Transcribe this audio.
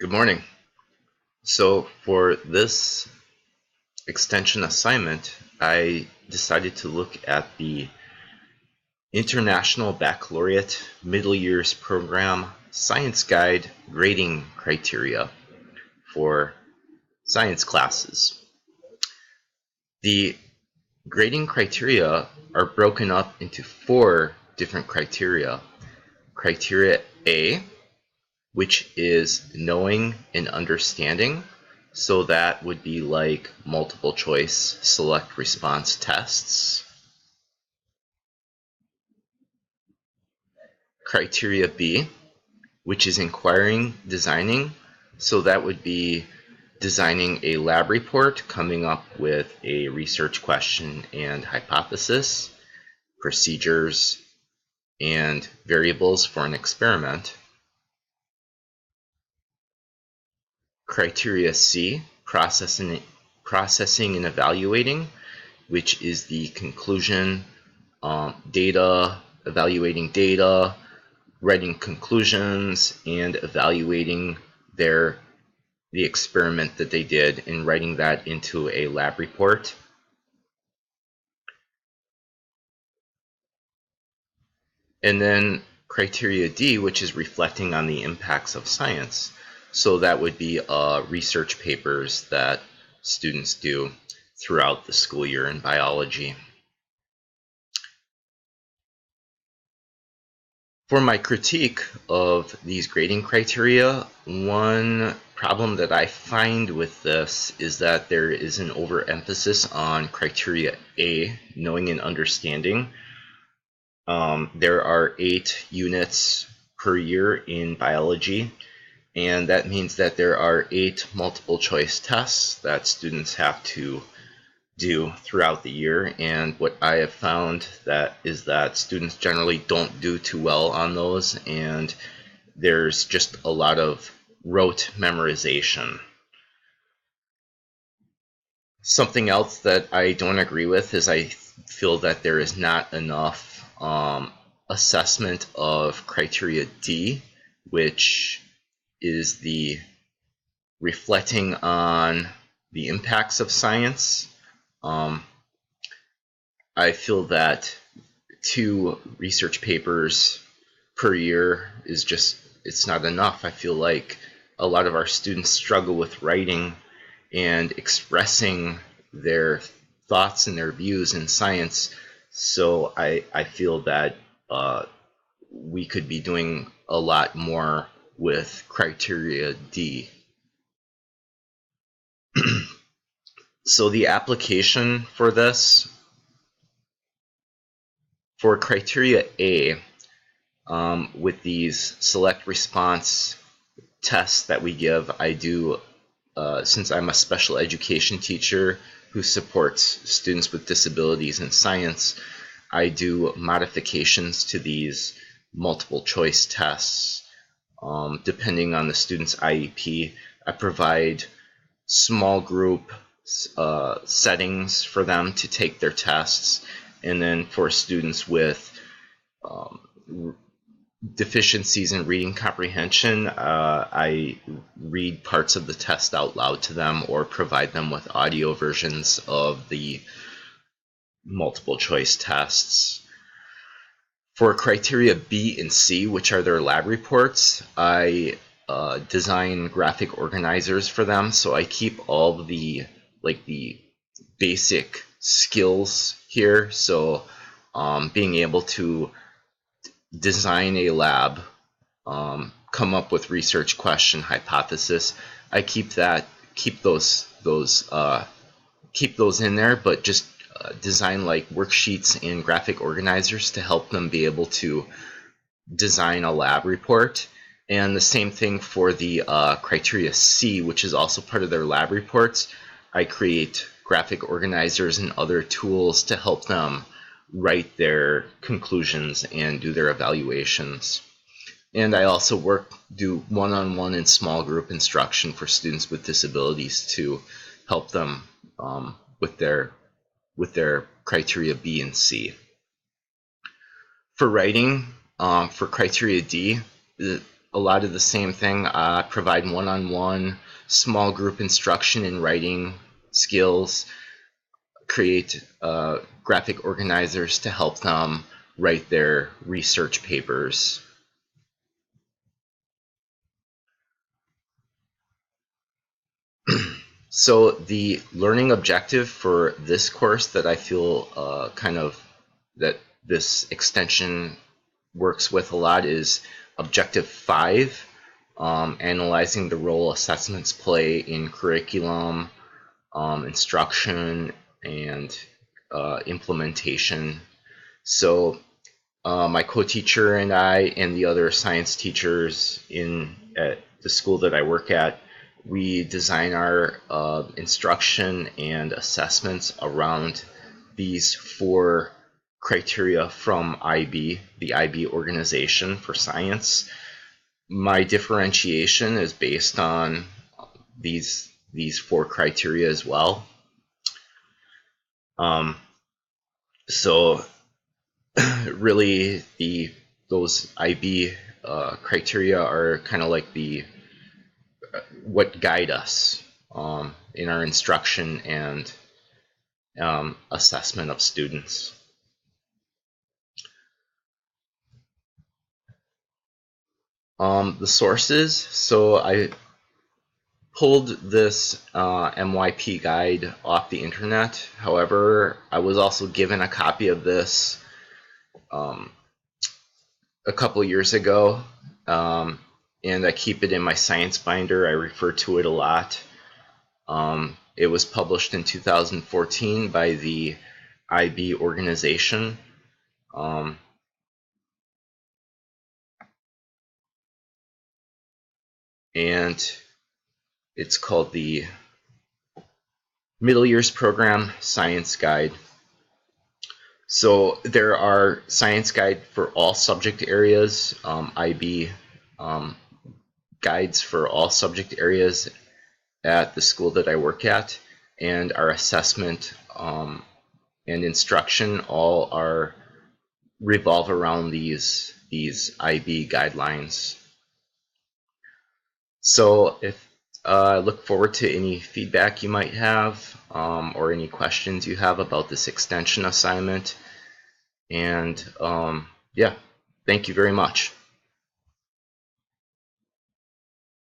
Good morning. So for this extension assignment, I decided to look at the International Baccalaureate Middle Years Program Science Guide grading criteria for science classes. The grading criteria are broken up into 4 different criteria. Criteria A, which is knowing and understanding. So that would be like multiple choice select response tests. Criteria B, which is inquiring designing. So that would be designing a lab report, coming up with a research question and hypothesis, procedures, and variables for an experiment. Criteria C, processing and evaluating, which is the conclusion, data, evaluating data, writing conclusions, and evaluating the experiment that they did and writing that into a lab report. And then criteria D, which is reflecting on the impacts of science. So that would be research papers that students do throughout the school year in biology. For my critique of these grading criteria, one problem that I find with this is that there is an overemphasis on criteria A, knowing and understanding. There are 8 units per year in biology, and that means that there are 8 multiple choice tests that students have to do throughout the year. And what I have found is that students generally don't do too well on those, and there's just a lot of rote memorization. Something else that I don't agree with is I feel that there is not enough assessment of criteria D, which is the reflecting on the impacts of science. I feel that 2 research papers per year is just, it's not enough. I feel like a lot of our students struggle with writing and expressing their thoughts and their views in science. So I feel that we could be doing a lot more with criteria D. So the application for this, for criteria A, with these select response tests that we give, I do, since I'm a special education teacher who supports students with disabilities in science, I do modifications to these multiple choice tests. Depending on the student's IEP, I provide small group settings for them to take their tests, and then for students with deficiencies in reading comprehension, I read parts of the test out loud to them or provide them with audio versions of the multiple choice tests. For criteria B and C, which are their lab reports, I design graphic organizers for them, so I keep all the basic skills here. So being able to design a lab, come up with research question, hypothesis, I keep those in there, but just design like worksheets and graphic organizers to help them be able to design a lab report. And the same thing for the criteria C, which is also part of their lab reports. I create graphic organizers and other tools to help them write their conclusions and do their evaluations. And I also do one-on-one and small group instruction for students with disabilities to help them with their criteria B and C. For writing, for criteria D, a lot of the same thing. Provide one-on-one small group instruction in writing skills, create graphic organizers to help them write their research papers. So the learning objective for this course that I feel that this extension works with a lot is Objective 5, analyzing the role assessments play in curriculum, instruction, and implementation. So my co-teacher and I and the other science teachers at the school that I work at, we design our instruction and assessments around these 4 criteria from IB, the IB organization for science. My differentiation is based on these 4 criteria as well. So really, those IB criteria are kind of like what guide us in our instruction and assessment of students. The sources. So I pulled this MYP guide off the internet. However, I was also given a copy of this a couple years ago, and I keep it in my science binder. I refer to it a lot. It was published in 2014 by the IB organization. And it's called the Middle Years Program Science Guide. So there are science guide for all subject areas, IB guides for all subject areas at the school that I work at, and our assessment and instruction all revolve around these IB guidelines. So if I look forward to any feedback you might have or any questions you have about this extension assignment. And yeah, thank you very much.